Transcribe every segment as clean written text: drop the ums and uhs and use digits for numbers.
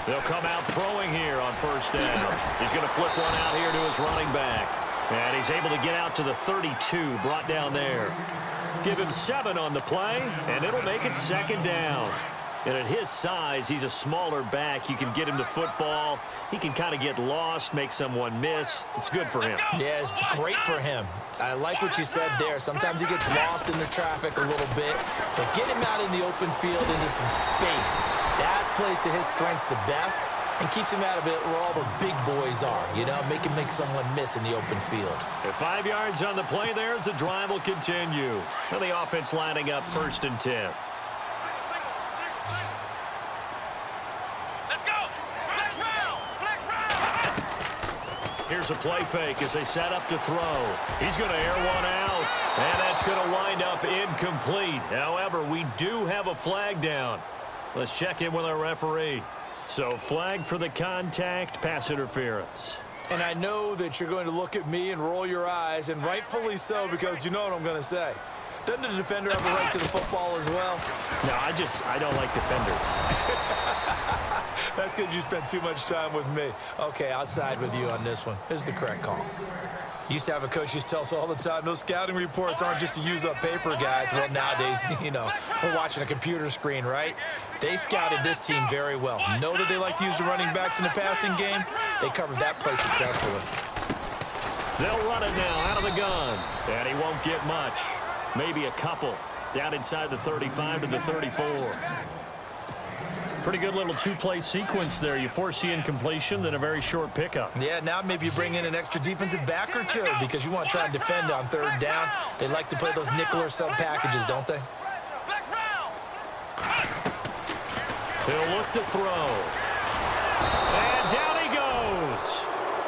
They'll come out throwing here on first down. He's going to flip one out here to his running back. And he's able to get out to the 32, brought down there. Give him 7 on the play, and it'll make it second down. And at his size, he's a smaller back. You can get him to football. He can kind of get lost, make someone miss. It's good for him. Yeah, it's great for him. I like what you said there. Sometimes he gets lost in the traffic a little bit, but get him out in the open field into some space. That plays to his strengths the best and keeps him out of it where all the big boys are, you know, make him make someone miss in the open field. At 5 yards on the play there as the drive will continue. And the offense lining up 1st and 10. Here's a play fake as they set up to throw. He's going to air one out, and that's going to wind up incomplete. However, we do have a flag down. Let's check in with our referee. So, flag for the contact, pass interference. And I know that you're going to look at me and roll your eyes, and rightfully so, because you know what I'm going to say. Doesn't the defender have a right to the football as well? No, I don't like defenders. That's because you spent too much time with me. Okay, I'll side with you on this one. This is the correct call. Used to have a coach used to tell us all the time, those scouting reports aren't just to use up paper, guys. Well, nowadays, you know, we're watching a computer screen, right? They scouted this team very well. Know that they like to use the running backs in the passing game? They covered that play successfully. They'll run it now out of the gun, and he won't get much. Maybe a couple. Down inside the 35 to the 34. Pretty good little two-play sequence there. You force the incompletion, then a very short pickup. Yeah, now maybe you bring in an extra defensive back or two because you want to try and defend on 3rd down. They like to play those nickel or sub packages, don't they? He'll look to throw. And down he goes.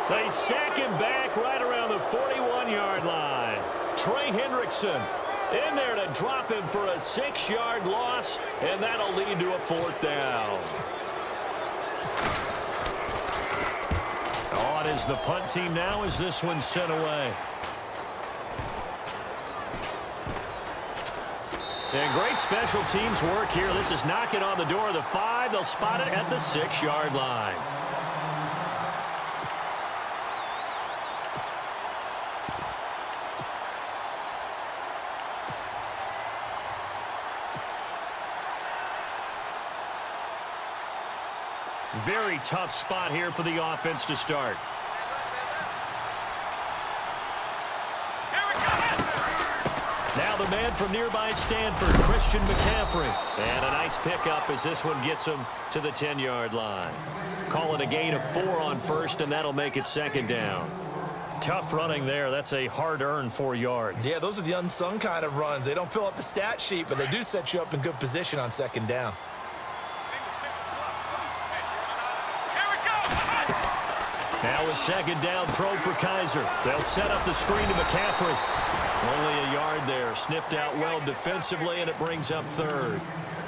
They sack him back right around the 41-yard line. Trey Hendrickson in there to drop him for a 6-yard loss, and that'll lead to a 4th down. On is the punt team now as this one's sent away. And great special teams work here. This is knocking on the door of the 5. They'll spot it at the 6-yard line. Very tough spot here for the offense to start. Now the man from nearby Stanford, Christian McCaffrey. And a nice pickup as this one gets him to the 10-yard line. Call it a gain of 4 on 1st, and that'll make it 2nd down. Tough running there. That's a hard-earned 4 yards. Yeah, those are the unsung kind of runs. They don't fill up the stat sheet, but they do set you up in good position on 2nd down. Now a 2nd down throw for Kaiser. They'll set up the screen to McCaffrey. Only a yard there. Sniffed out well defensively, and it brings up 3rd.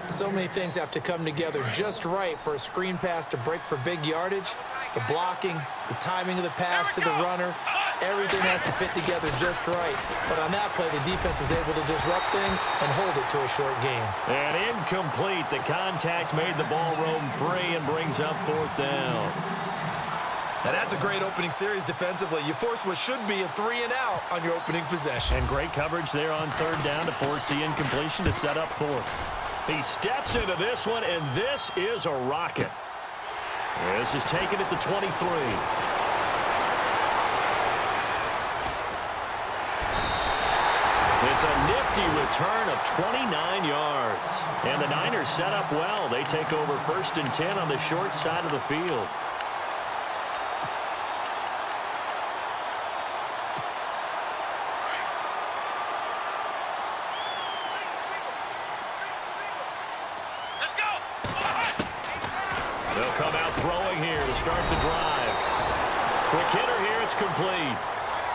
So many things have to come together just right for a screen pass to break for big yardage. The blocking, the timing of the pass to the runner, everything has to fit together just right. But on that play, the defense was able to disrupt things and hold it to a short game. And incomplete. The contact made the ball roam free and brings up 4th down. Now that's a great opening series defensively. You force what should be a 3-and-out on your opening possession. And great coverage there on 3rd down to force the incompletion to set up 4th. He steps into this one, and this is a rocket. This is taken at the 23. It's a nifty return of 29 yards. And the Niners set up well. They take over 1st and 10 on the short side of the field. They'll come out throwing here to start the drive. Quick hitter here, it's complete.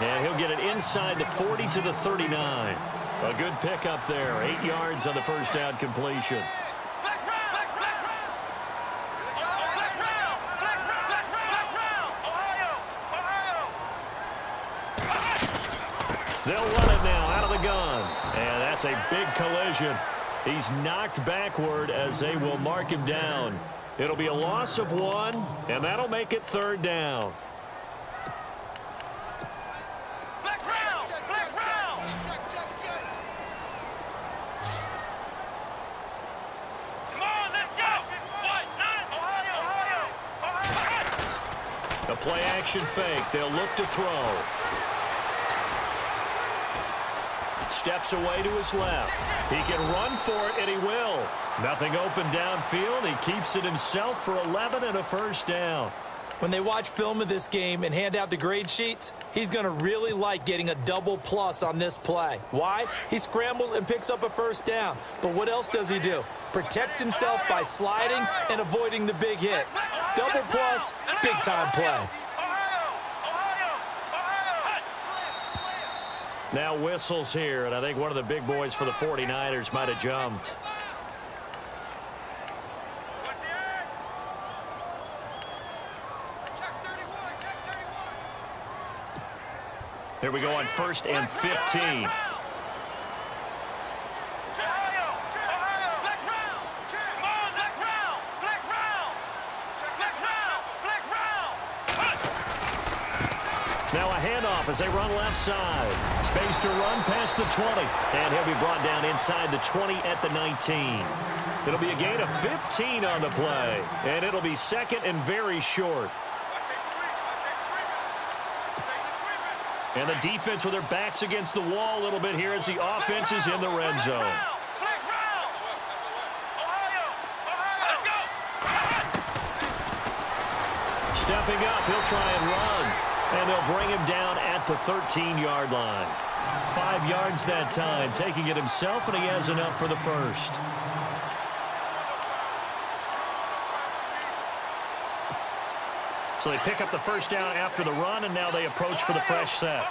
And he'll get it inside the 40 to the 39. A good pickup there, 8 yards on the 1st down completion. They'll run it now out of the gun. And that's a big collision. He's knocked backward as they will mark him down. It'll be a loss of 1, and that'll make it 3rd down. The play-action fake. They'll look to throw. Steps away to his left. He can run for it, and he will. Nothing open downfield. He keeps it himself for 11 and a 1st down. When they watch film of this game and hand out the grade sheets, he's going to really like getting a double plus on this play. Why? He scrambles and picks up a 1st down. But what else does he do? Protects himself by sliding and avoiding the big hit. Double plus, big-time play. Now whistles here, and I think one of the big boys for the 49ers might have jumped. Here we go on 1st and 15. Now a handoff as they run left side. Space to run past the 20. And he'll be brought down inside the 20 at the 19. It'll be a gain of 15 on the play. And it'll be 2nd and very short. And the defense with their backs against the wall a little bit here as the offense is in the red zone. Stepping up, he'll try and run. And they'll bring him down at the 13-yard line. 5 yards that time, taking it himself, and he has enough for the 1st. So they pick up the 1st down after the run, and now they approach for the fresh set.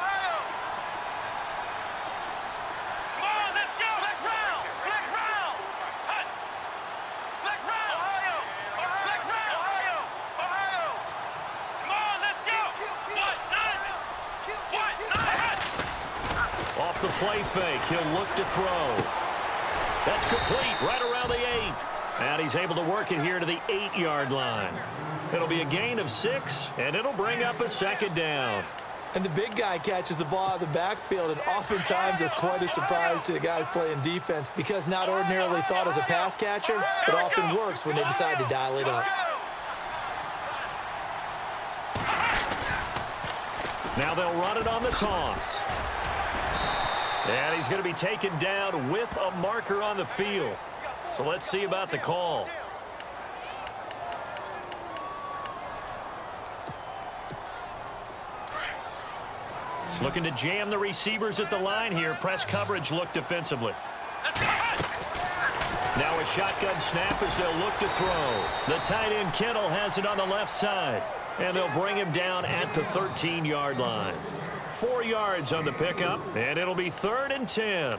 Off the play fake, he'll look to throw. That's complete, right around the 8. And he's able to work it here to the 8-yard line. It'll be a gain of 6, and it'll bring up a 2nd down. And the big guy catches the ball out of the backfield, and oftentimes it's quite a surprise to the guys playing defense because not ordinarily thought as a pass catcher, it often works when they decide to dial it up. Now they'll run it on the toss. And he's going to be taken down with a marker on the field. So let's see about the call. Looking to jam the receivers at the line here. Press coverage look defensively. Now a shotgun snap as they'll look to throw. The tight end Kittle has it on the left side. And they'll bring him down at the 13-yard line. 4 yards on the pickup, and it'll be 3rd and 10.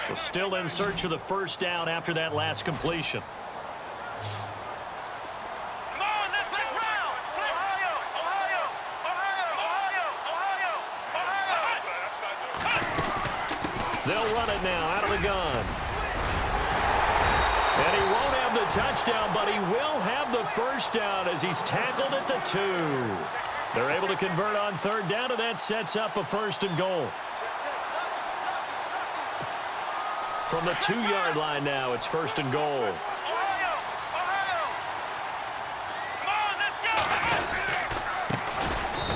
We're still in search of the 1st down after that last completion. They'll run it now out of the gun. And he won't have the touchdown, but he will have the 1st down as he's tackled at the 2. They're able to convert on 3rd down, and that sets up a 1st and goal. From the 2-yard line now, it's 1st and goal.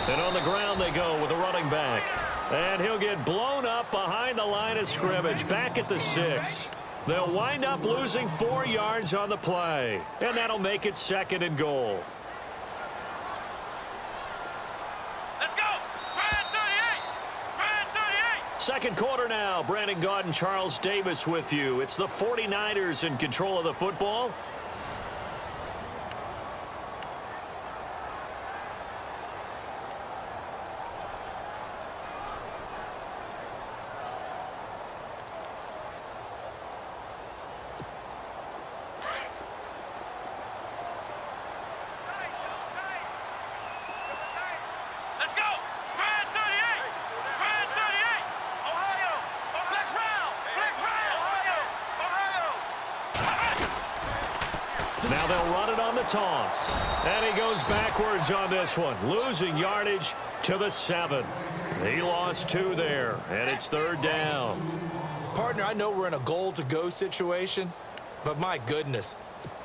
And on the ground they go with a running back. And he'll get blown up behind the line of scrimmage, back at the 6. They'll wind up losing 4 yards on the play. And that'll make it 2nd and goal. Let's go! Brand 38! Brand 38! Second quarter now. Brandon Gaud and Charles Davis with you. It's the 49ers in control of the football. Now they'll run it on the toss. And he goes backwards on this one, losing yardage to the 7. He lost 2 there, and it's 3rd down. Partner, I know we're in a goal-to-go situation, but my goodness,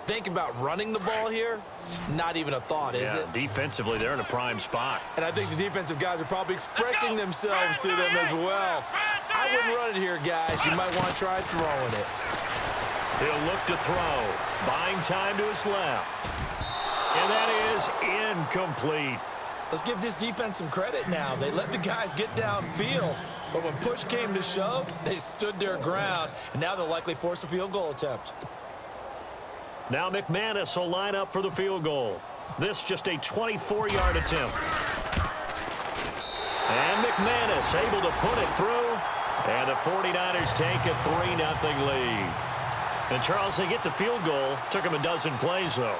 think about running the ball here. Not even a thought, is it? Defensively, they're in a prime spot. And I think the defensive guys are probably expressing themselves to them as well. I wouldn't run it here, guys. You might want to try throwing it. He'll look to throw. Buying time to his left. And that is incomplete. Let's give this defense some credit now. They let the guys get downfield, but when push came to shove, they stood their ground, and now they'll likely force a field goal attempt. Now McManus will line up for the field goal. This just a 24-yard attempt. And McManus able to put it through, and the 49ers take a 3-0 lead. And, Charles, they get the field goal. Took them a dozen plays, though.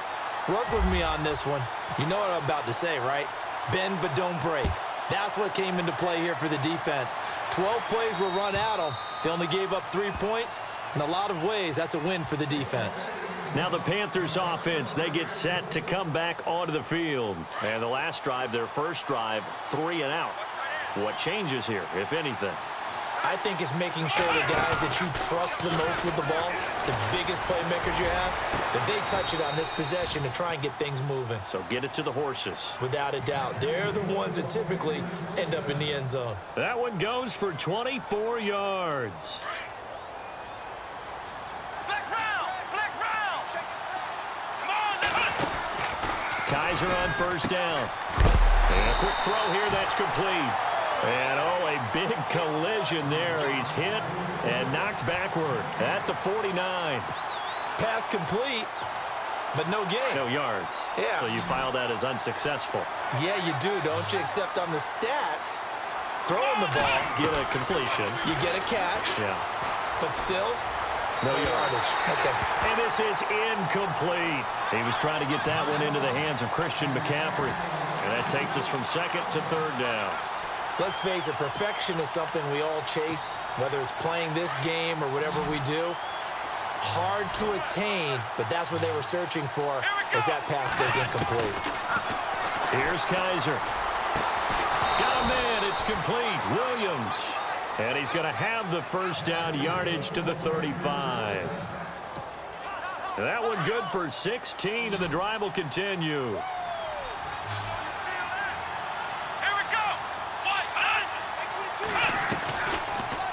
Work with me on this one. You know what I'm about to say, right? Bend but don't break. That's what came into play here for the defense. 12 plays were run at them. They only gave up 3 points. In a lot of ways, that's a win for the defense. Now the Panthers offense, they get set to come back onto the field. And the last drive, their first drive, 3 and out. What changes here, if anything? I think it's making sure the guys that you trust the most with the ball, the biggest playmakers you have, that they touch it on this possession to try and get things moving. So get it to the horses. Without a doubt. They're the ones that typically end up in the end zone. That one goes for 24 yards. Kaiser on first down. And a quick throw here, that's complete. And, oh, a big collision there. He's hit and knocked backward at the 49. Pass complete, but no gain. No yards. Yeah. So you file that as unsuccessful. Yeah, you do, don't you? Except on the stats, throwing the ball, Get a completion. you get a catch, Yeah. but still, No yardage. Okay. And this is incomplete. He was trying to get that one into the hands of Christian McCaffrey. And that takes us from 2nd to 3rd down. Let's face it, perfection is something we all chase, whether it's playing this game or whatever we do. Hard to attain, but that's what they were searching for as that pass goes incomplete. Here's Kaiser. Got a man. It's complete. Williams. And he's going to have the first down yardage to the 35. That one good for 16, and the drive will continue.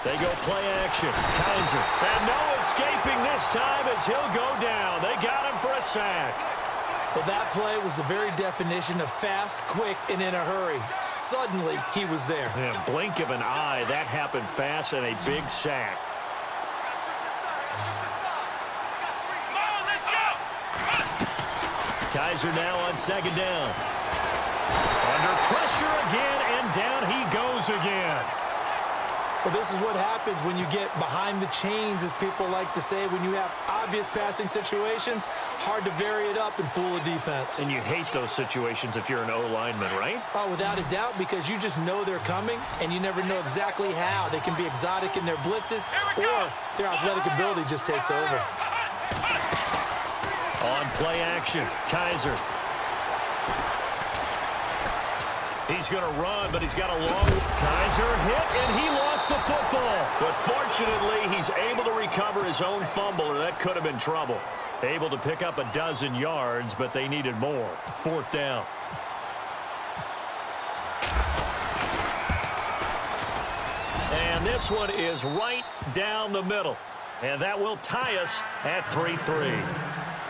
They go play action. Kaiser. And no escaping this time as he'll go down. They got him for a sack. Well, that play was the very definition of fast, quick, and in a hurry. Suddenly, he was there. Yeah, blink of an eye. That happened fast and a big sack. Kaiser now on 2nd down. Under pressure again, and down he goes again. Well, this is what happens when you get behind the chains, as people like to say. When you have obvious passing situations, hard to vary it up and fool a defense. And you hate those situations if you're an O-lineman, right? Oh, without a doubt, because you just know they're coming, and you never know exactly how. They can be exotic in their blitzes, or their athletic ability just takes over. On play action, Kaiser. He's going to run, but he's got a long... Kaiser hit, and he lost the football. But fortunately, he's able to recover his own fumble, or that could have been trouble. Able to pick up a dozen yards, but they needed more. 4th down. And this one is right down the middle. And that will tie us at 3-3.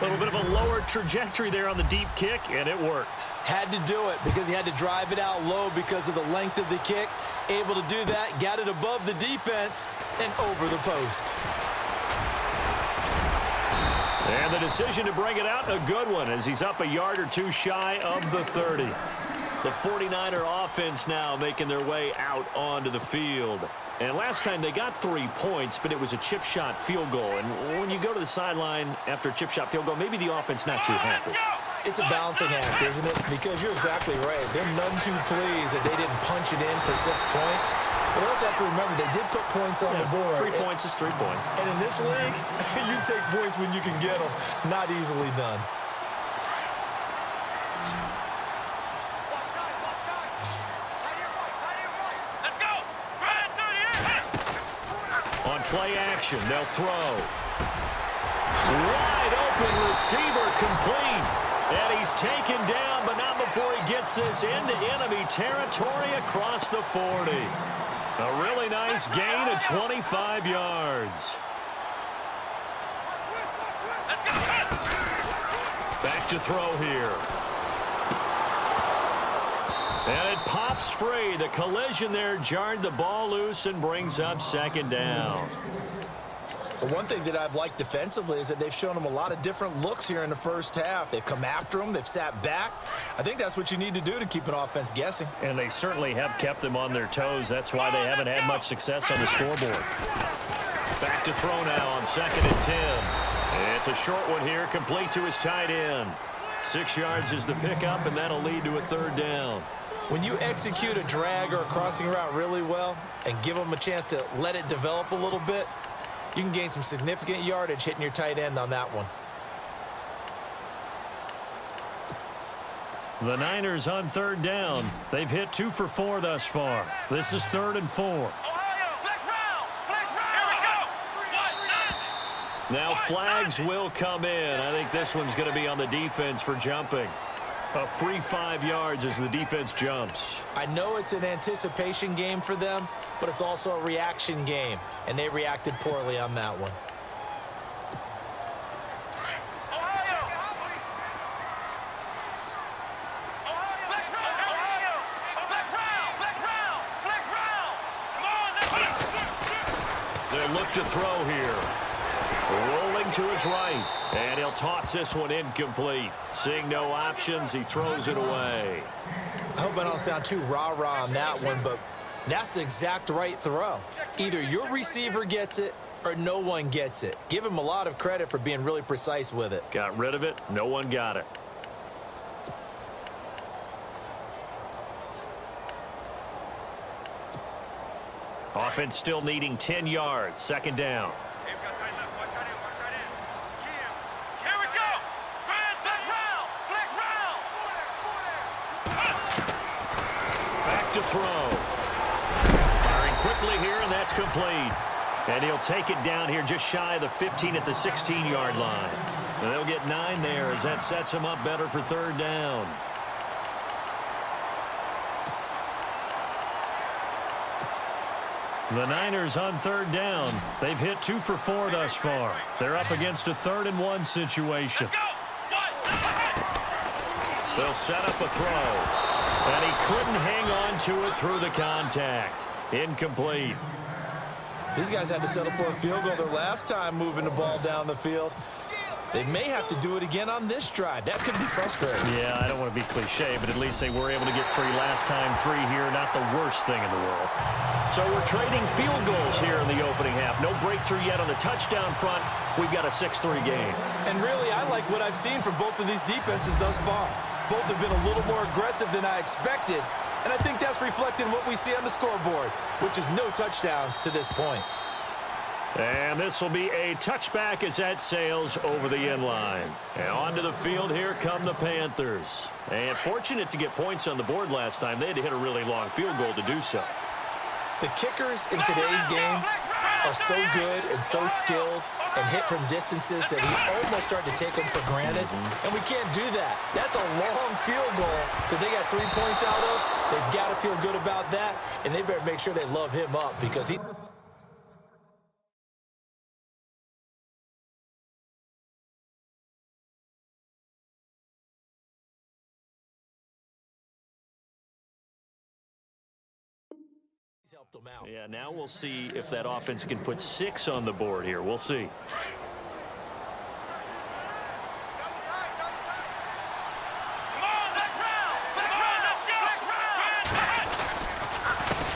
A little bit of a lower trajectory there on the deep kick, and it worked. Had to do it because he had to drive it out low because of the length of the kick. Able to do that, got it above the defense, and over the post. And the decision to bring it out, a good one, as he's up a yard or two shy of the 30. The 49er offense now making their way out onto the field. And last time they got 3 points, but it was a chip shot field goal. And when you go to the sideline after a chip shot field goal, maybe the offense not too happy. It's a balancing act, isn't it? Because you're exactly right. They're none too pleased that they didn't punch it in for 6 points. But you also have to remember, they did put points on the board. 3 points is 3 points. And in this league, you take points when you can get them. Not easily done. Let's go. Ryan 38. On play action, they'll throw. Wide open receiver complete. And he's taken down, but not before he gets this into enemy territory across the 40. A really nice gain of 25 yards. Back to throw here. And it pops free. The collision there jarred the ball loose and brings up second down. But one thing that I've liked defensively is that they've shown them a lot of different looks here in the first half. They've come after them. They've sat back. I think that's what you need to do to keep an offense guessing. And they certainly have kept them on their toes. That's why they haven't had much success on the scoreboard. Back to throw now on 2nd and 10. It's a short one here, complete to his tight end. 6 yards is the pickup, and that'll lead to a 3rd down. When you execute a drag or a crossing route really well and give them a chance to let it develop a little bit, you can gain some significant yardage hitting your tight end on that one. The Niners on 3rd down. They've hit 2 for 4 thus far. This is 3rd and 4. Ohio, flex round. Here we go. Now flags will come in. I think this one's going to be on the defense for jumping. A free 5 yards as the defense jumps. I know it's an anticipation game for them, but it's also a reaction game, and they reacted poorly on that one. Ohio. Flex round. Come on, They look to throw here. Rolling to his right. And he'll toss this one incomplete. Seeing no options, he throws it away. I hope I don't sound too rah-rah on that one, but that's the exact right throw. Either your receiver gets it or no one gets it. Give him a lot of credit for being really precise with it. Got rid of it. No one got it. Offense still needing 10 yards. 2nd down. Here we go. Flex round. Back to throw. Firing quickly here, and that's complete. And he'll take it down here just shy of the 15 at the 16-yard line. And they'll get 9 there as that sets him up better for 3rd down. The Niners on 3rd down. They've hit 2 for 4 thus far. They're up against a 3rd and 1 situation. They'll set up a throw. And he couldn't hang on to it through the contact. Incomplete. These guys had to settle for a field goal their last time moving the ball down the field. They may have to do it again on this drive. That could be frustrating. Yeah, I don't want to be cliche, but at least they were able to get free last time. 3 here, not the worst thing in the world. So we're trading field goals here in the opening half. No breakthrough yet on the touchdown front. We've got a 6-3 game. And really, I like what I've seen from both of these defenses thus far. Both have been a little more aggressive than I expected. And I think that's reflected in what we see on the scoreboard, which is no touchdowns to this point. And this will be a touchback as that sails over the end line. And onto the field, here come the Panthers. And fortunate to get points on the board last time. They had to hit a really long field goal to do so. The kickers in today's game are so good and so skilled and hit from distances that we almost start to take them for granted. And we can't do that. That's a long field goal that they got 3 points out of. They've got to feel good about that, and they better make sure they love him up because he... helped them out. Yeah, now we'll see if that offense can put 6 on the board here. We'll see.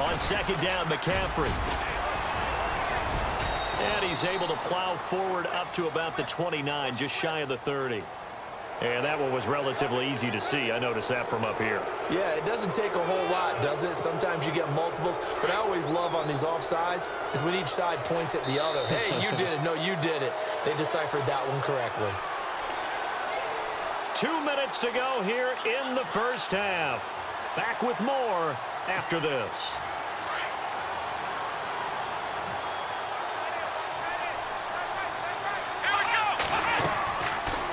On 2nd down, McCaffrey. And he's able to plow forward up to about the 29, just shy of the 30. And that one was relatively easy to see. I noticed that from up here. Yeah, it doesn't take a whole lot, does it? Sometimes you get multiples. But I always love on these offsides is when each side points at the other. Hey, you did it. No, you did it. They deciphered that one correctly. 2 minutes to go here in the first half. Back with more after this.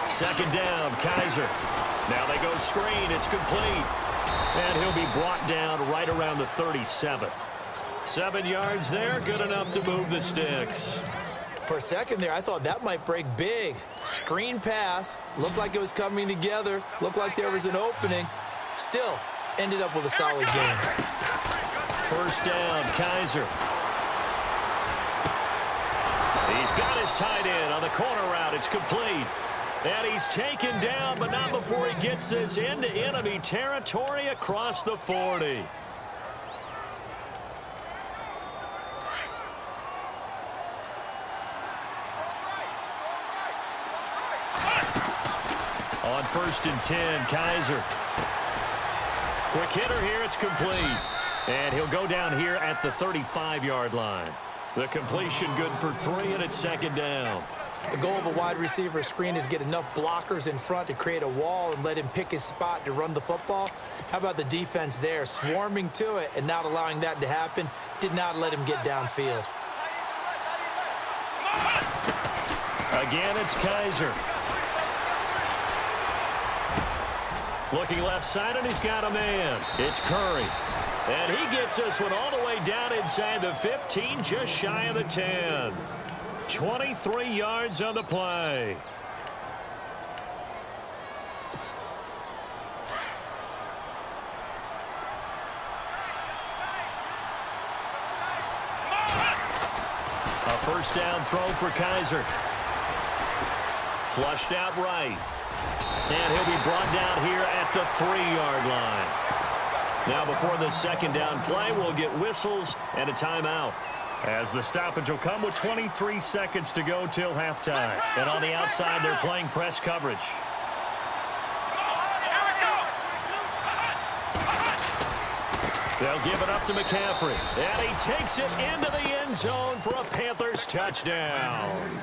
Second down, Kaiser. Now they go screen. It's complete. And he'll be brought down right around the 37. 7 yards there, good enough to move the sticks. For a second there, I thought that might break big. Screen pass. Looked like it was coming together. Looked like there was an opening. Still, ended up with a solid game. First down, Kaiser. He's got his tight end on the corner route. It's complete. And he's taken down, but not before he gets this into enemy territory across the 40. On 1st and 10, Kaiser. Quick hitter here, it's complete. And he'll go down here at the 35-yard line. The completion good for 3, and it's second down. The goal of a wide receiver screen is get enough blockers in front to create a wall and let him pick his spot to run the football. How about the defense there, swarming to it and not allowing that to happen? Did not let him get downfield. Again, it's Kaiser. Looking left side, and he's got a man. It's Curry. And he gets this one all the way down inside the 15, just shy of the 10. 23 yards on the play. A first down throw for Kaiser. Flushed out right. And he'll be brought down here at the 3-yard line. Now before the second down play, we'll get whistles and a timeout, as the stoppage will come with 23 seconds to go till halftime. And on the outside, they're playing press coverage. They'll give it up to McCaffrey. And he takes it into the end zone for a Panthers touchdown.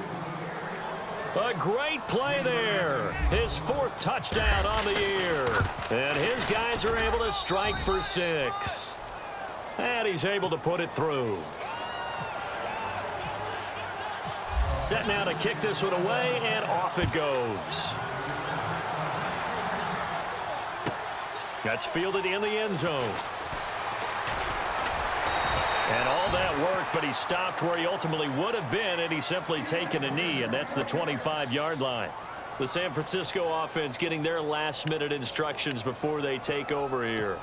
A great play there. His 4th touchdown on the year. And his guys are able to strike for 6. And he's able to put it through. Set now to kick this one away, and off it goes. That's fielded in the end zone. And all that work, but he stopped where he ultimately would have been, and he's simply taken a knee, and that's the 25-yard line. The San Francisco offense getting their last-minute instructions before they take over here.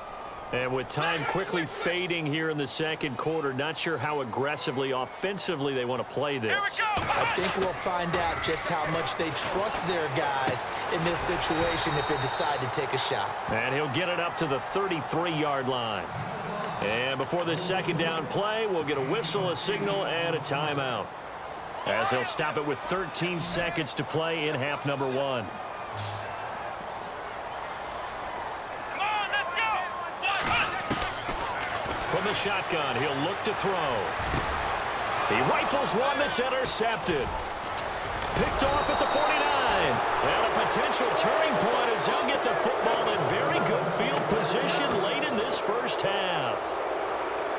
And with time quickly fading here in the second quarter, not sure how aggressively, offensively they want to play this. I think we'll find out just how much they trust their guys in this situation if they decide to take a shot. And he'll get it up to the 33-yard line. And before this second down play, we'll get a whistle, a signal, and a timeout, as they'll stop it with 13 seconds to play in half number 1. From the shotgun, he'll look to throw. He rifles one that's intercepted. Picked off at the 49. And a potential turning point as they'll get the football in very good field position late in this first half.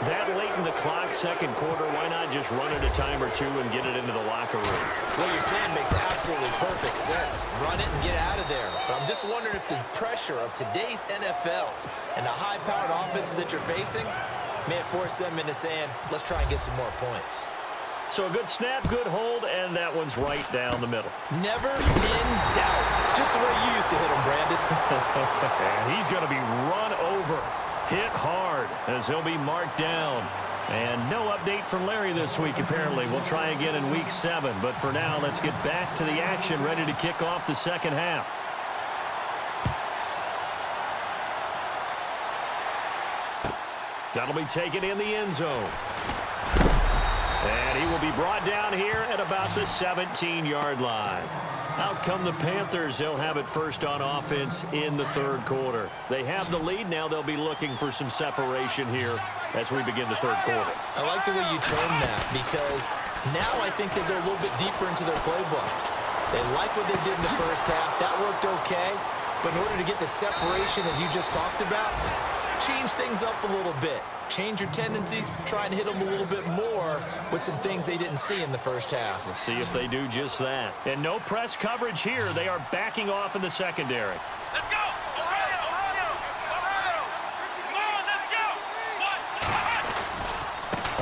That late in the clock, second quarter, why not just run it a time or two and get it into the locker room? What you're saying makes absolutely perfect sense. Run it and get out of there. But I'm just wondering if the pressure of today's NFL and the high-powered offenses that you're facing may force them into saying, let's try and get some more points. So a good snap, good hold, and that one's right down the middle. Never in doubt. Just the way you used to hit him, Brandon. And he's going to be run over. Hit hard as he'll be marked down. And no update from Larry this week, apparently. We'll try again in week 7. But for now, let's get back to the action, ready to kick off the second half. That'll be taken in the end zone. And he will be brought down here at about the 17-yard line. Out come the Panthers. They'll have it first on offense in the third quarter. They have the lead now. They'll be looking for some separation here as we begin the third quarter. I like the way you term that because now I think they go a little bit deeper into their playbook. They like what they did in the first half. That worked okay. But in order to get the separation that you just talked about, change things up a little bit. Change your tendencies, try and hit them a little bit more with some things they didn't see in the first half. We'll see if they do just that. And no press coverage here. They are backing off in the secondary. Let's go! Ohio! Ohio! Ohio! Come on, let's go!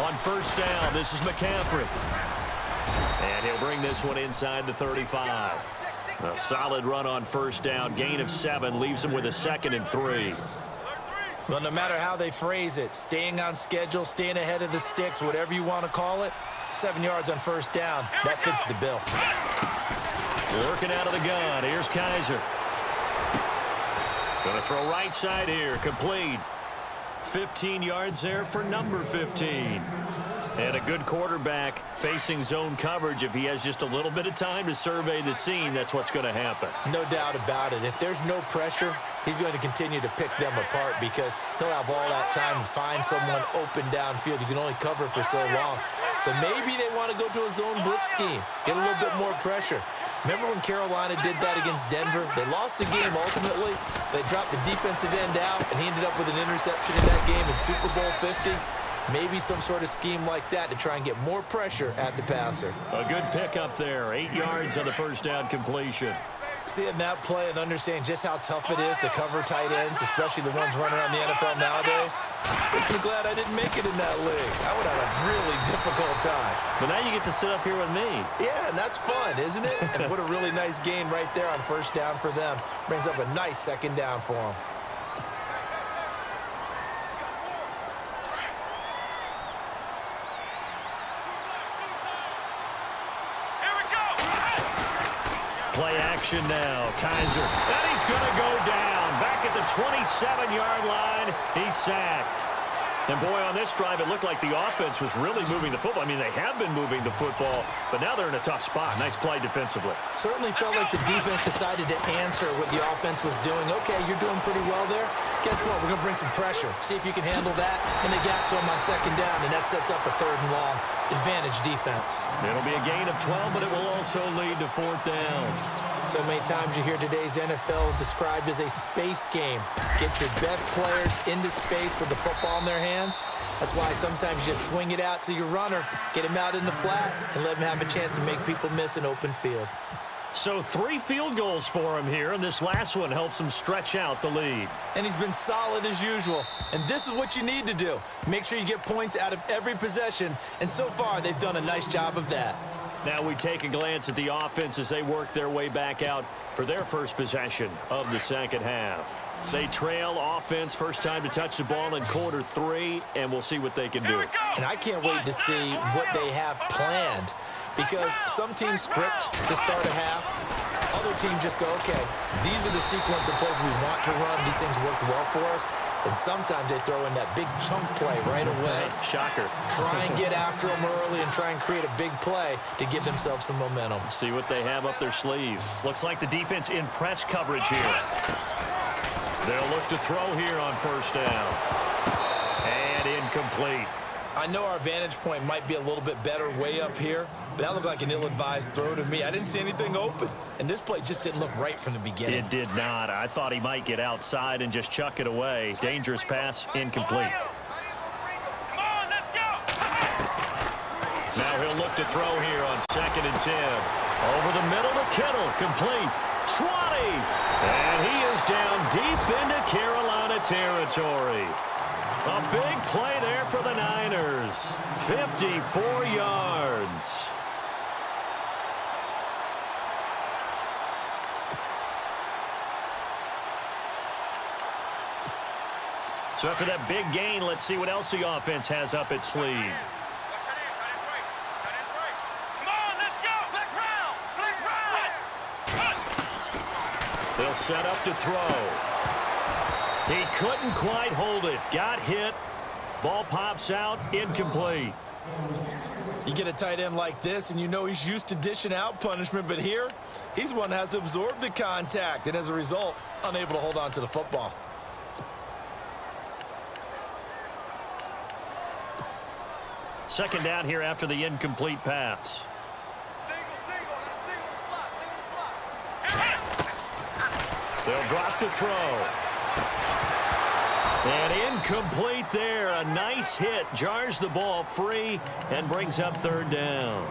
What? On first down, this is McCaffrey. And he'll bring this one inside the 35. A solid run on first down. Gain of 7 leaves him with a 2nd and 3. Well, no matter how they phrase it, staying on schedule, staying ahead of the sticks, whatever you want to call it, 7 yards on first down, that fits the bill. Working out of the gun. Here's Kaiser. Going to throw right side here. Complete. 15 yards there for number 15. And a good quarterback facing zone coverage. If he has just a little bit of time to survey the scene, that's what's going to happen. No doubt about it. If there's no pressure, he's going to continue to pick them apart because he'll have all that time to find someone open downfield. You can only cover for so long. So maybe they want to go to a zone blitz scheme, get a little bit more pressure. Remember when Carolina did that against Denver? They lost the game ultimately. They dropped the defensive end out, and he ended up with an interception in that game in Super Bowl 50. Maybe some sort of scheme like that to try and get more pressure at the passer. A good pickup there. 8 yards on the first down completion. Seeing that play and understanding just how tough it is to cover tight ends, especially the ones running around the NFL nowadays, makes me glad I didn't make it in that league. I would have a really difficult time. But now you get to sit up here with me. Yeah, and that's fun, isn't it? And what a really nice gain right there on first down for them. Brings up a nice 2nd down for them. Play action now. Kaiser. And he's going to go down. Back at the 27-yard line. He's sacked. And boy, on this drive, it looked like the offense was really moving the football. I mean, they have been moving the football, but now they're in a tough spot. Nice play defensively. Certainly felt like the defense decided to answer what the offense was doing. Okay, you're doing pretty well there. Guess what? We're going to bring some pressure. See if you can handle that. And they got to him on 2nd down, and that sets up a 3rd and long. Advantage defense. It'll be a gain of 12, but it will also lead to 4th down. So many times you hear today's NFL described as a space game. Get your best players into space with the football in their hands. That's why sometimes you just swing it out to your runner, get him out in the flat, and let him have a chance to make people miss an open field. So 3 field goals for him here, and this last one helps him stretch out the lead. And he's been solid as usual. And this is what you need to do. Make sure you get points out of every possession. And so far, they've done a nice job of that. Now we take a glance at the offense as they work their way back out for their first possession of the second half. They trail offense, first time to touch the ball in quarter 3, and we'll see what they can do. And I can't wait to see what they have planned because some teams script to start a half. Other teams just go, okay, these are the sequence of plays we want to run. These things worked well for us. And sometimes they throw in that big chunk play right away. Shocker. Try and get after them early and try and create a big play to give themselves some momentum. See what they have up their sleeve. Looks like the defense in press coverage here. They'll look to throw here on first down. And incomplete. I know our vantage point might be a little bit better way up here, but that looked like an ill-advised throw to me. I didn't see anything open, and this play just didn't look right from the beginning. It did not. I thought he might get outside and just chuck it away. Dangerous pass, incomplete. Come on, let's go! Now he'll look to throw here on 2nd and 10. Over the middle to Kittle, complete. 20! And he is down deep into Carolina territory. A big play there for the Niners. 54 yards. So after that big gain, let's see what else the offense has up its sleeve. Come on, let's go! Let's round! They'll set up to throw. He couldn't quite hold it. Got hit. Ball pops out. Incomplete. You get a tight end like this, and you know he's used to dishing out punishment, but here, he's the one that has to absorb the contact, and as a result, unable to hold on to the football. Second down here after the incomplete pass. They'll drop to throw. And incomplete there. A nice hit. Jars the ball free and brings up third down.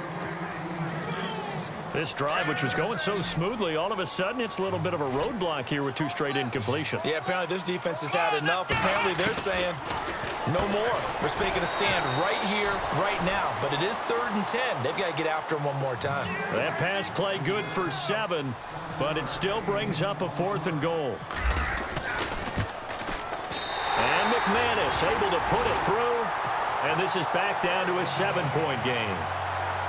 This drive, which was going so smoothly, all of a sudden it's a little bit of a roadblock here with 2 straight incompletions. Yeah, apparently this defense has had enough. Apparently they're saying no more. We're making a stand right here, right now. But it is 3rd and 10. They've got to get after him one more time. That pass play good for 7, but it still brings up a 4th and goal. And McManus able to put it through. And this is back down to a 7-point game.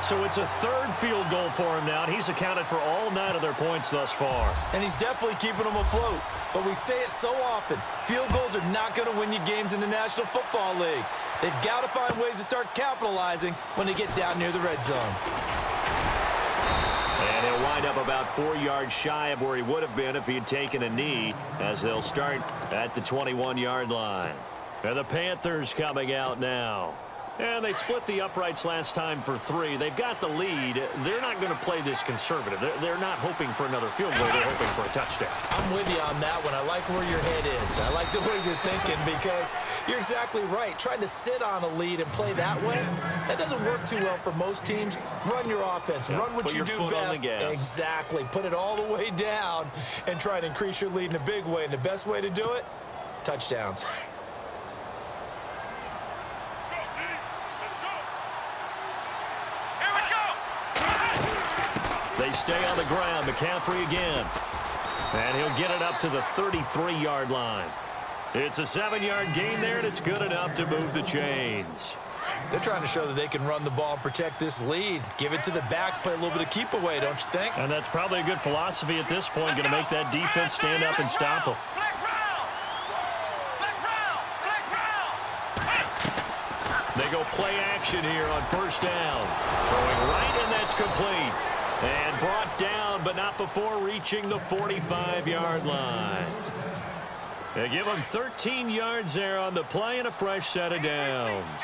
So it's a 3rd field goal for him now, and he's accounted for all 9 of their points thus far. And he's definitely keeping them afloat. But we say it so often, field goals are not going to win you games in the National Football League. They've got to find ways to start capitalizing when they get down near the red zone. And he'll wind up about 4 yards shy of where he would have been if he had taken a knee, as they'll start at the 21-yard line. And the Panthers coming out now. And they split the uprights last time for 3. They've got the lead. They're not going to play this conservative. They're not hoping for another field goal. They're hoping for a touchdown. I'm with you on that one. I like where your head is. I like the way you're thinking because you're exactly right. Trying to sit on a lead and play that way, that doesn't work too well for most teams. Run your offense. Run what you do best. Exactly. Put it all the way down and try to increase your lead in a big way. And the best way to do it, touchdowns. They stay on the ground. McCaffrey again. And he'll get it up to the 33-yard line. It's a 7-yard gain there, and it's good enough to move the chains. They're trying to show that they can run the ball and protect this lead. Give it to the backs, play a little bit of keep away, don't you think? And that's probably a good philosophy at this point, going to make that defense stand up and stop them. They go play action here on first down. Throwing right, and that's complete. And brought down, but not before reaching the 45-yard line. They give them 13 yards there on the play and a fresh set of downs.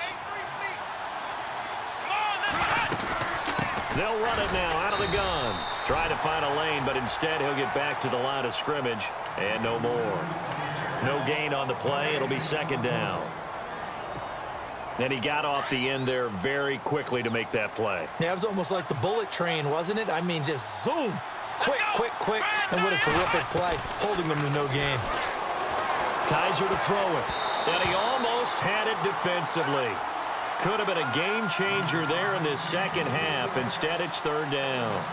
They'll run it now out of the gun. Try to find a lane, but instead he'll get back to the line of scrimmage. And no more. No gain on the play. It'll be second down. And he got off the end there very quickly to make that play. Yeah, it was almost like the bullet train, wasn't it? I mean, just zoom. Quick, quick, quick. And what a terrific play, holding them to no gain. Kaiser to throw it. And he almost had it defensively. Could have been a game changer there in this second half. Instead, it's third down.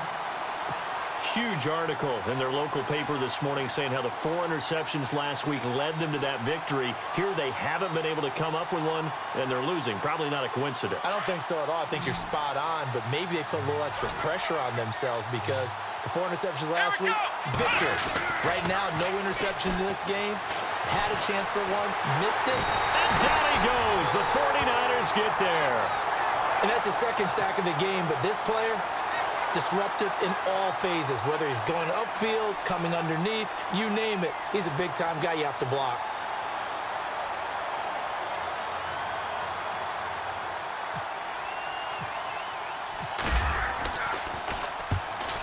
Huge article in their local paper this morning saying how the 4 interceptions last week led them to that victory. Here they haven't been able to come up with one, and they're losing. Probably not a coincidence. I don't think so at all. I think you're spot on, but maybe they put a little extra pressure on themselves because the 4 interceptions last week, victory. Right now, no interceptions in this game. Had a chance for one, missed it. And down he goes. The 49ers get there. And that's the second sack of the game, but this player, disruptive in all phases, whether he's going upfield, coming underneath, you name it. He's a big-time guy you have to block.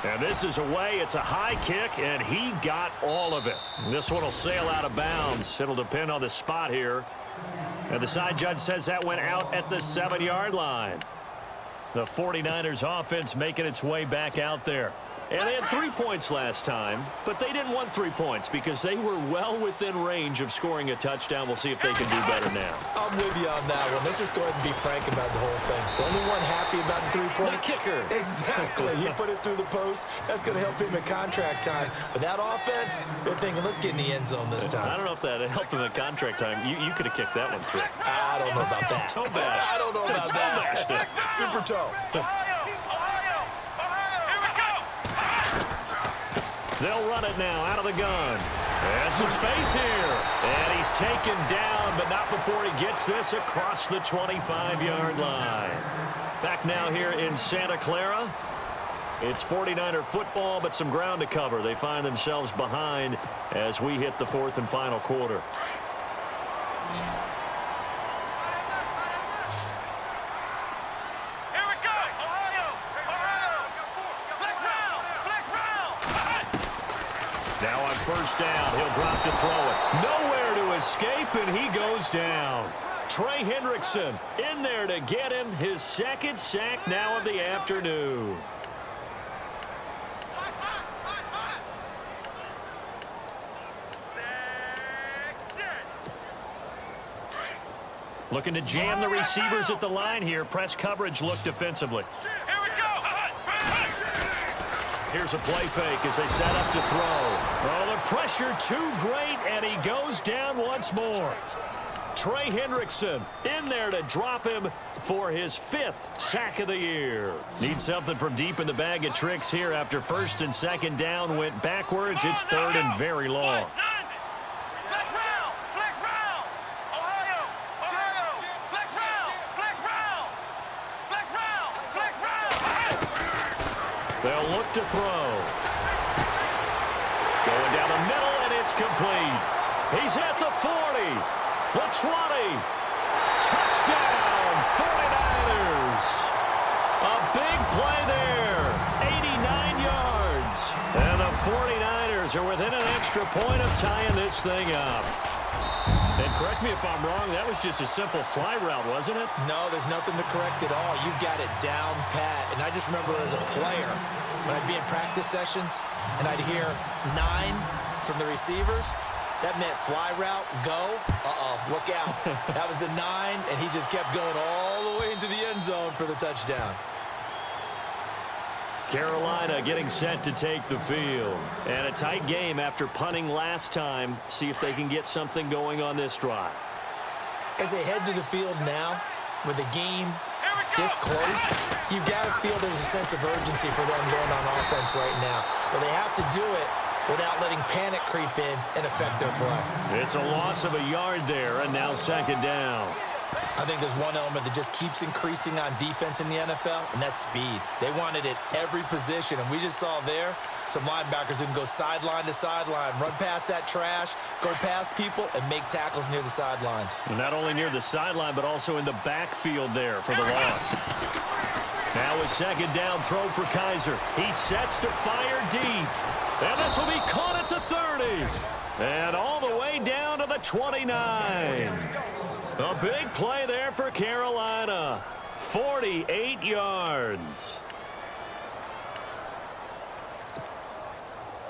And this is away. It's a high kick, and he got all of it. This one will sail out of bounds. It'll depend on the spot here. And the side judge says that went out at the 7-yard line. The 49ers offense making its way back out there. And they had 3 points last time, but they didn't want 3 points because they were well within range of scoring a touchdown. We'll see if they can do better now. I'm with you on that one. Let's just go ahead and be frank about the whole thing. The only one happy about the 3-point. The kicker. Exactly. He put it through the post. That's going to help him in contract time. But that offense, they're thinking, let's get in the end zone this time. I don't know if that helped him in contract time. You could have kicked that one through. I don't know about that. Toe bash. I don't know about that. Super toe. They'll run it now out of the gun. And some space here. And he's taken down, but not before he gets this across the 25-yard line. Back now here in Santa Clara. It's 49er football, but some ground to cover. They find themselves behind as we hit the fourth and final quarter. Here we go. Ohio. Flex round. Now on first down, he'll drop to throw it. Nowhere to escape, and he goes down. Trey Hendrickson in there to get him his second sack now of the afternoon. Looking to jam the receivers at the line here. Press coverage look defensively. Here we go. Here's a play fake as they set up to throw. Oh, the pressure too great, and he goes down once more. Trey Hendrickson in there to drop him for his fifth sack of the year. Need something from deep in the bag of tricks here after first and second down went backwards. It's third and very long. They'll look to throw. Going down the middle, and it's complete. He's at the 40, the 20. Touchdown, 49ers. A big play there, 89 yards. And the 49ers are within an extra point of tying this thing up. And correct me if I'm wrong, that was just a simple fly route, wasn't it? No, there's nothing to correct at all. You've got it down pat. And I just remember as a player, when I'd be in practice sessions and I'd hear 9 from the receivers, that meant fly route, go, look out. That was the 9, and he just kept going all the way into the end zone for the touchdown. Carolina getting set to take the field. And a tight game after punting last time. See if they can get something going on this drive. As they head to the field now, with the game this close, you've got to feel there's a sense of urgency for them going on offense right now. But they have to do it without letting panic creep in and affect their play. It's a loss of a yard there, and now second down. I think there's one element that just keeps increasing on defense in the NFL, and that's speed. They want it at every position, and we just saw there some linebackers who can go sideline to sideline, run past that trash, go past people, and make tackles near the sidelines. And not only near the sideline, but also in the backfield there for the loss. Now a second down throw for Kaiser. He sets to fire deep. And this will be caught at the 30. And all the way down to the 29. A big play there for Carolina. 48 yards.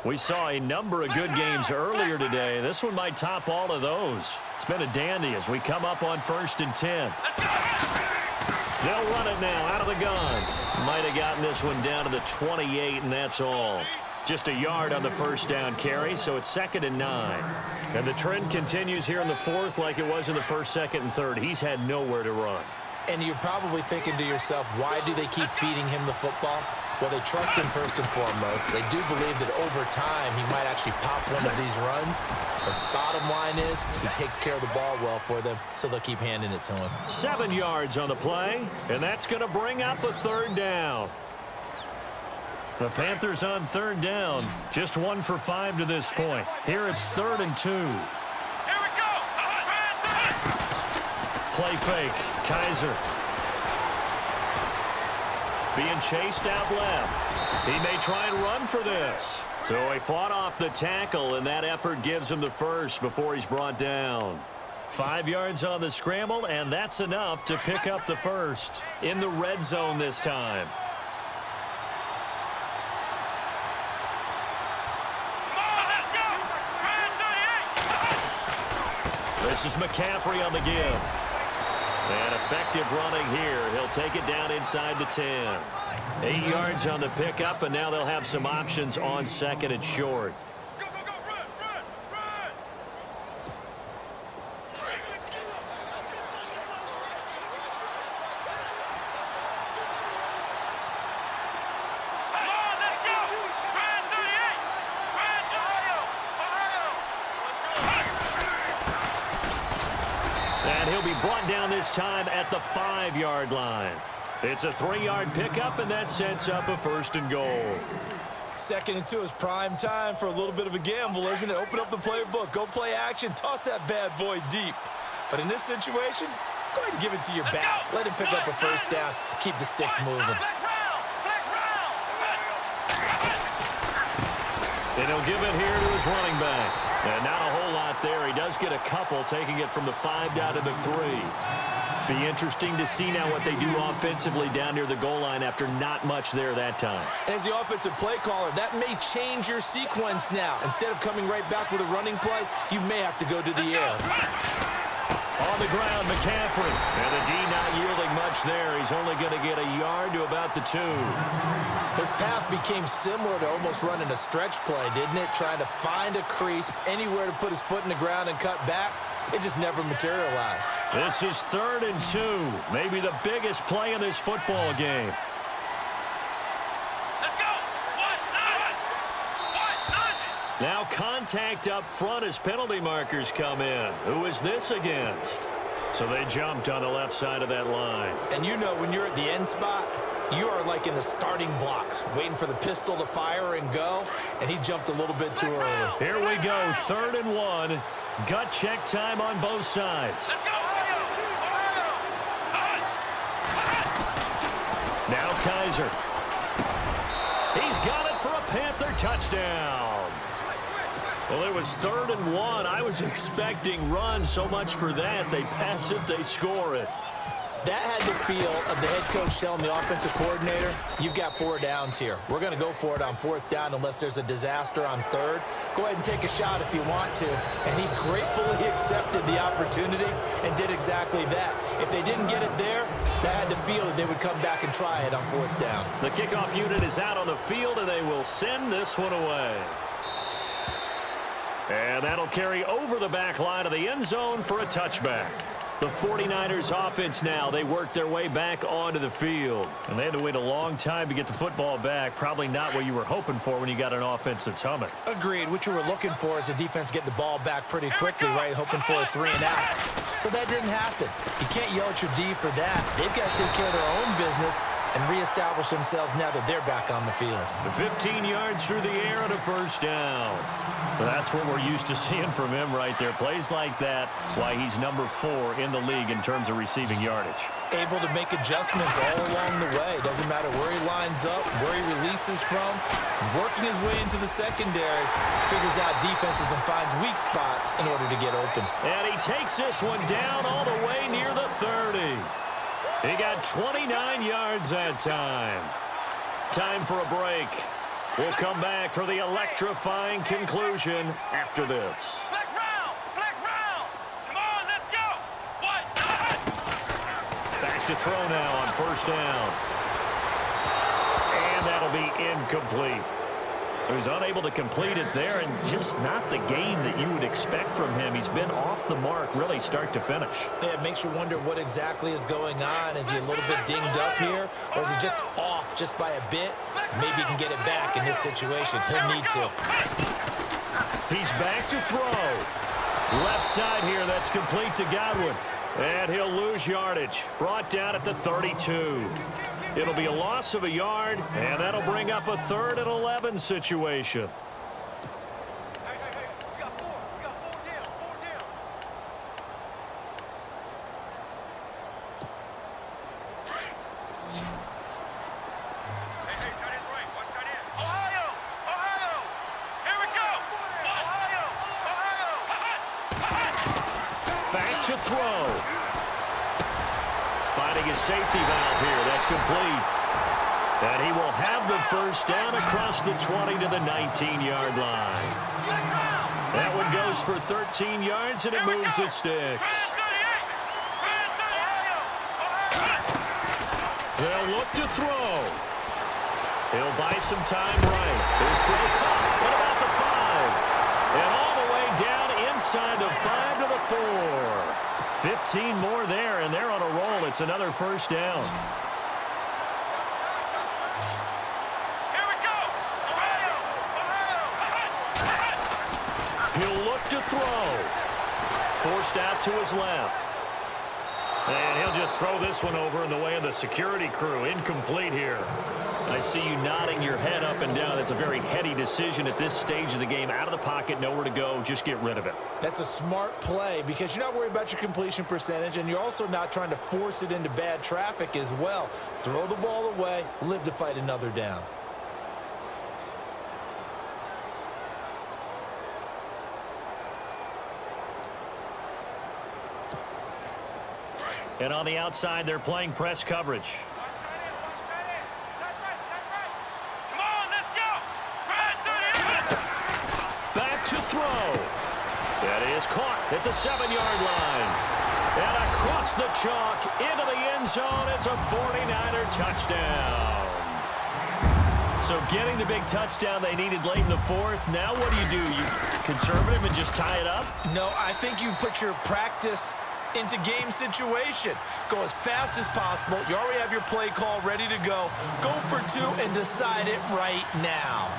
We saw a number of good games earlier today. This one might top all of those. It's been a dandy as we come up on first and 10. They'll run it now out of the gun. Might have gotten this one down to the 28, and that's all. Just a yard on the first down carry, so it's second and 9. And the trend continues here in the fourth like it was in the first, second, and third. He's had nowhere to run. And you're probably thinking to yourself, why do they keep feeding him the football? Well, they trust him first and foremost. They do believe that over time he might actually pop one of these runs. The bottom line is he takes care of the ball well for them, so they'll keep handing it to him. 7 yards on the play, and that's going to bring up a third down. The Panthers on third down, just 1 for 5 to this point. Here it's 3rd and 2. Here we go. Play fake, Kaiser. Being chased out left. He may try and run for this. So he fought off the tackle, and that effort gives him the first before he's brought down. 5 yards on the scramble, and that's enough to pick up the first. In the red zone this time. This is McCaffrey on the give. And effective running here. He'll take it down inside the 10. 8 yards on the pickup, and now they'll have some options on second and short. Go, go, go, run, run, run. Come on, let's go. Run, 38. Run, Ohio. And he'll be brought down this time at the 5-yard line. It's a 3-yard pickup, and that sets up a 1st and goal. 2nd and 2 is prime time for a little bit of a gamble, isn't it? Open up the playbook, go play action, toss that bad boy deep. But in this situation, go ahead and give it to your back. Let him pick up a 1st down, keep the sticks moving. And he'll give it here to his running back. And not a whole lot there. He does get a couple, taking it from the 5 down to the 3. Be interesting to see now what they do offensively down near the goal line after not much there that time. As the offensive play caller, that may change your sequence now. Instead of coming right back with a running play, you may have to go to the air. On the ground, McCaffrey. And the D not yielding much there. He's only going to get a yard to about the 2. His path became similar to almost running a stretch play, didn't it? Trying to find a crease, anywhere to put his foot in the ground and cut back. It just never materialized. This is 3rd and 2. Maybe the biggest play in this football game. Let's go. Now contact up front as penalty markers come in. Who is this against? So they jumped on the left side of that line. And you know when you're at the end spot, you are like in the starting blocks, waiting for the pistol to fire and go, and he jumped a little bit too early. Here we go, 3rd and 1. Gut check time on both sides. Let's go. Now Kaiser. He's got it for a Panther touchdown. Well, it was 3rd and 1. I was expecting run, so much for that. They pass it, they score it. That had the feel of the head coach telling the offensive coordinator, you've got 4 downs here. We're going to go for it on 4th down unless there's a disaster on 3rd. Go ahead and take a shot if you want to. And he gratefully accepted the opportunity and did exactly that. If they didn't get it there, they had the feel that they would come back and try it on 4th down. The kickoff unit is out on the field, and they will send this one away. And that'll carry over the back line of the end zone for a touchback. The 49ers offense now, they work their way back onto the field. And they had to wait a long time to get the football back. Probably not what you were hoping for when you got an offense that's humming. Agreed. What you were looking for is the defense getting the ball back pretty quickly, right? Hoping for a 3 and out. So that didn't happen. You can't yell at your D for that. They've got to take care of their own business and reestablish themselves now that they're back on the field. The 15 yards through the air and a 1st down. That's what we're used to seeing from him right there. Plays like that, why he's number 4 in the league in terms of receiving yardage. Able to make adjustments all along the way. Doesn't matter where he lines up, where he releases from. Working his way into the secondary, figures out defenses and finds weak spots in order to get open. And he takes this one down all the way near the 30. He got 29 yards that time. Time for a break. We'll come back for the electrifying conclusion after this. Flex round. Come on, let's go. Back to throw now on 1st down. And that'll be incomplete. So he's unable to complete it there, and just not the game that you would expect from him. He's been off the mark really start to finish. Yeah, it makes you wonder what exactly is going on. Is he a little bit dinged up here, or is he just off just by a bit? Maybe he can get it back in this situation. He'll need to. He's back to throw. Left side here, that's complete to Godwin. And he'll lose yardage. Brought down at the 32. It'll be a loss of a yard, and that'll bring up a 3rd and 11 situation. Hey, we got 4 down. Hey, tight end's right. Watch tight end. Ohio. Here we go. Ohio. Back to throw. Finding a safety valve here. That's complete. And he will have the 1st down across the 20 to the 19-yard line. That one goes for 13 yards, and it moves the sticks. They'll look to throw. He'll buy some time right. His throw caught. What about the 5? And all the way down inside the 5 to the 4. 15 more there, and they're on a roll. It's another 1st down. Here we go. Ohio. He'll look to throw. Forced out to his left. And he'll just throw this one over in the way of the security crew. Incomplete here. I see you nodding your head up and down. It's a very heady decision at this stage of the game. Out of the pocket, nowhere to go. Just get rid of it. That's a smart play because you're not worried about your completion percentage, and you're also not trying to force it into bad traffic as well. Throw the ball away, live to fight another down. And on the outside, they're playing press coverage. Come on, let's go. Back to throw. That is caught at the 7-yard line. And across the chalk into the end zone. It's a 49er touchdown. So getting the big touchdown they needed late in the fourth. Now what do? You conservative and just tie it up? No, I think you put your practice into game situation. Go as fast as possible. You already have your play call ready to go. Go for two and decide it right now.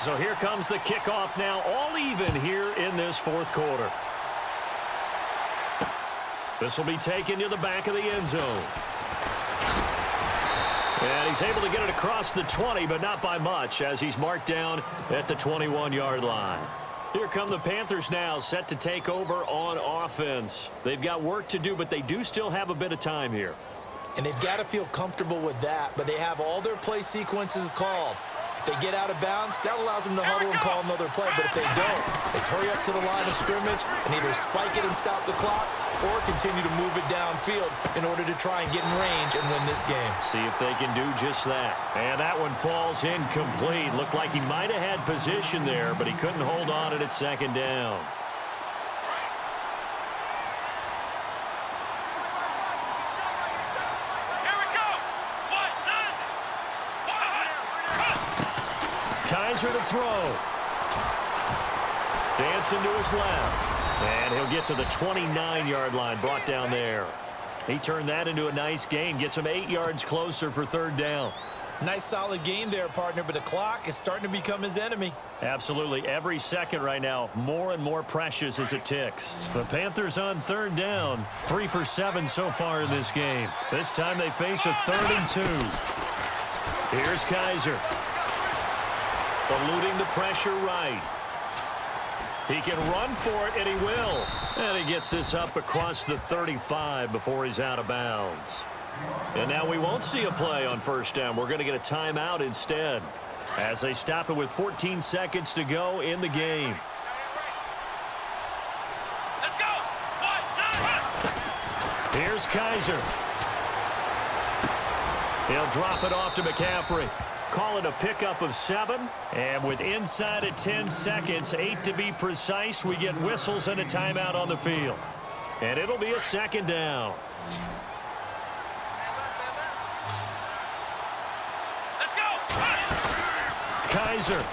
So here comes the kickoff now, all even here in this fourth quarter. This will be taken to the back of the end zone. And he's able to get it across the 20, but not by much, as he's marked down at the 21-yard line. Here come the Panthers now, set to take over on offense. They've got work to do, but they do still have a bit of time here. And they've got to feel comfortable with that, but they have all their play sequences called. If they get out of bounds, that allows them to huddle and call another play. But if they don't, it's hurry up to the line of scrimmage and either spike it and stop the clock or continue to move it downfield in order to try and get in range and win this game. See if they can do just that. And that one falls incomplete. Looked like he might have had position there, but he couldn't hold on it at second down. Kaiser to throw. Dancing to his left. And he'll get to the 29-yard line, brought down there. He turned that into a nice gain, gets him 8 yards closer for third down. Nice solid gain there, partner, but the clock is starting to become his enemy. Absolutely. Every second right now, more and more precious as it ticks. The Panthers on third down, 3 for 7 so far in this game. This time they face a 3rd and 2. Here's Kaiser. Eluding the pressure right. He can run for it, and he will. And he gets this up across the 35 before he's out of bounds. And now we won't see a play on first down. We're going to get a timeout instead as they stop it with 14 seconds to go in the game. Let's go. Here's Kaiser. He'll drop it off to McCaffrey. Call it a pickup of 7. And with inside of 10 seconds, 8 to be precise, we get whistles and a timeout on the field. And it'll be a second down. Let's go. Kaiser.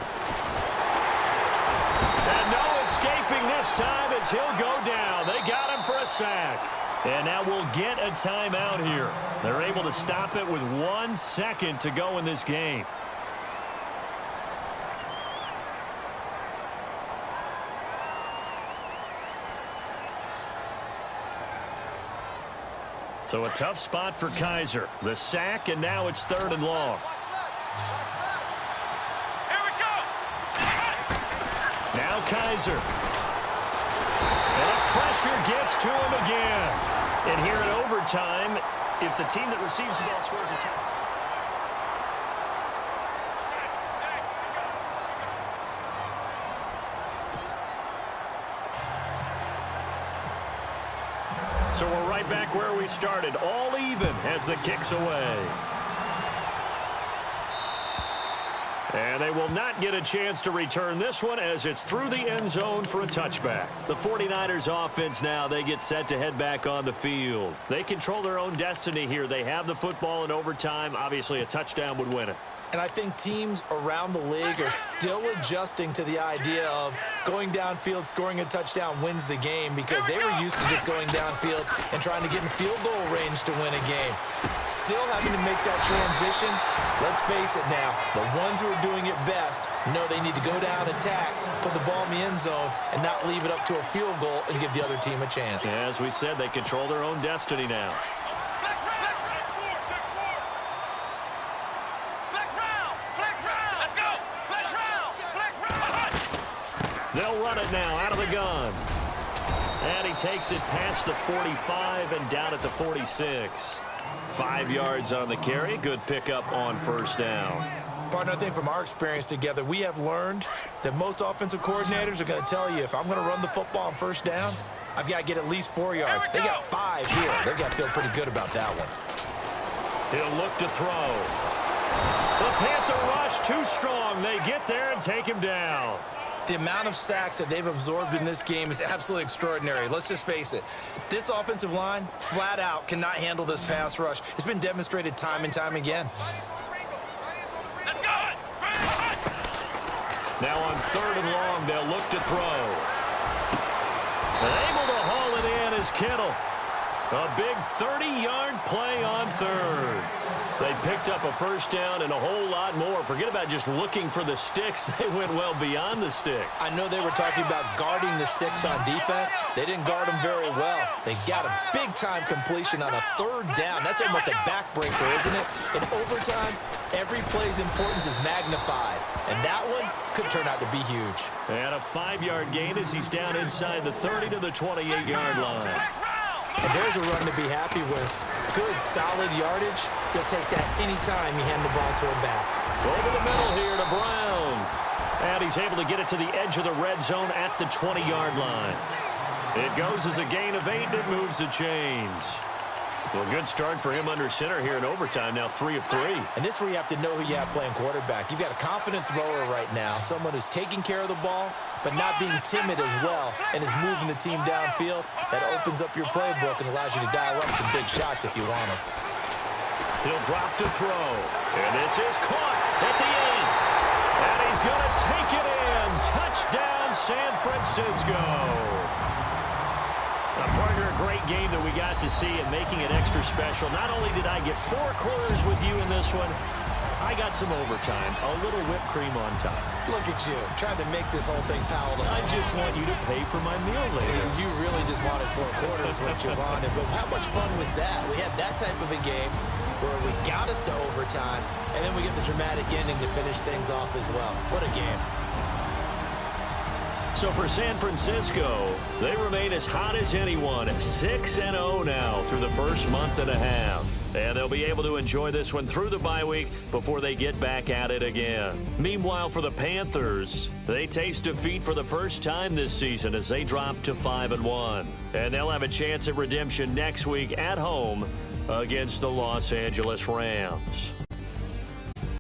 And no escaping this time as he'll go down. They got him for a sack. And now we'll get a timeout here. They're able to stop it with 1 second to go in this game. So a tough spot for Kaiser. The sack, and now it's 3rd and long. Here we go. Now Kaiser. And the pressure gets to him again. And here in overtime, if the team that receives the ball scores a touchdown. So we're right back where we started, all even as the kick's away. And they will not get a chance to return this one as it's through the end zone for a touchback. The 49ers offense now, they get set to head back on the field. They control their own destiny here. They have the football in overtime. Obviously, a touchdown would win it. And I think teams around the league are still adjusting to the idea of going downfield, scoring a touchdown wins the game, because they were used to just going downfield and trying to get in field goal range to win a game. Still having to make that transition. Let's face it now, the ones who are doing it best know they need to go down, attack, put the ball in the end zone, and not leave it up to a field goal and give the other team a chance. As we said, they control their own destiny now. They'll run it now out of the gun. And he takes it past the 45 and down at the 46. 5 yards on the carry. Good pickup on first down. Partner, I think from our experience together, we have learned that most offensive coordinators are going to tell you, if I'm going to run the football on first down, I've got to get at least 4 yards. They got 5 here. They've got to feel pretty good about that one. He'll look to throw. The Panther rush too strong. They get there and take him down. The amount of sacks that they've absorbed in this game is absolutely extraordinary. Let's just face it. This offensive line, flat out, cannot handle this pass rush. It's been demonstrated time and time again. Now on 3rd and long, they'll look to throw. Able to haul it in is Kittle. A big 30-yard play on 3rd. They picked up a first down and a whole lot more. Forget about just looking for the sticks. They went well beyond the stick. I know they were talking about guarding the sticks on defense. They didn't guard them very well. They got a big-time completion on a 3rd down. That's almost a backbreaker, isn't it? In overtime, every play's importance is magnified. And that one could turn out to be huge. And a 5-yard gain as he's down inside the 30 to the 28-yard line. And there's a run to be happy with. Good, solid yardage. He'll take that anytime you hand the ball to him back. Over the middle here to Brown. And he's able to get it to the edge of the red zone at the 20-yard line. It goes as a gain of 8, and it moves the chains. Well, good start for him under center here in overtime, now 3 of 3. And this is where you have to know who you have playing quarterback. You've got a confident thrower right now, someone who's taking care of the ball, but not being timid as well, and is moving the team downfield. That opens up your playbook and allows you to dial up some big shots if you want them. He'll drop to throw. And this is caught at the end. And he's going to take it in. Touchdown, San Francisco. A partner, a great game that we got to see and making it extra special. Not only did I get 4 quarters with you in this one, I got some overtime, a little whipped cream on top. Look at you, trying to make this whole thing palatable. I just want you to pay for my meal later. You really just wanted 4 quarters what you wanted, but how much fun was that? We had that type of a game where we got us to overtime, and then we get the dramatic ending to finish things off as well. What a game. So for San Francisco, they remain as hot as anyone, 6-0 now through the first month and a half. And they'll be able to enjoy this one through the bye week before they get back at it again. Meanwhile, for the Panthers, they taste defeat for the first time this season as they drop to 5-1. And they'll have a chance at redemption next week at home against the Los Angeles Rams.